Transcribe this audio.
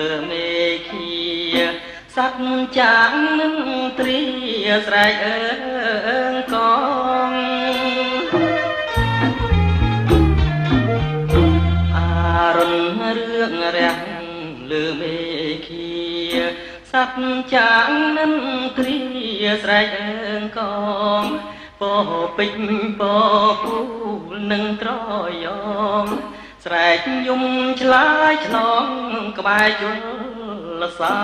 លើមេឃាសត្វចាងនឹងត្រៀស្រែកអើងកងអារុនរឿងរាំងលើមេឃាសត្វចាងនឹងត្រៀស្រែកអើងកងពោពេញពោពូលនឹងត្រយងស្រែកយំឆ្លើយឆ្លងក្បែរជលសា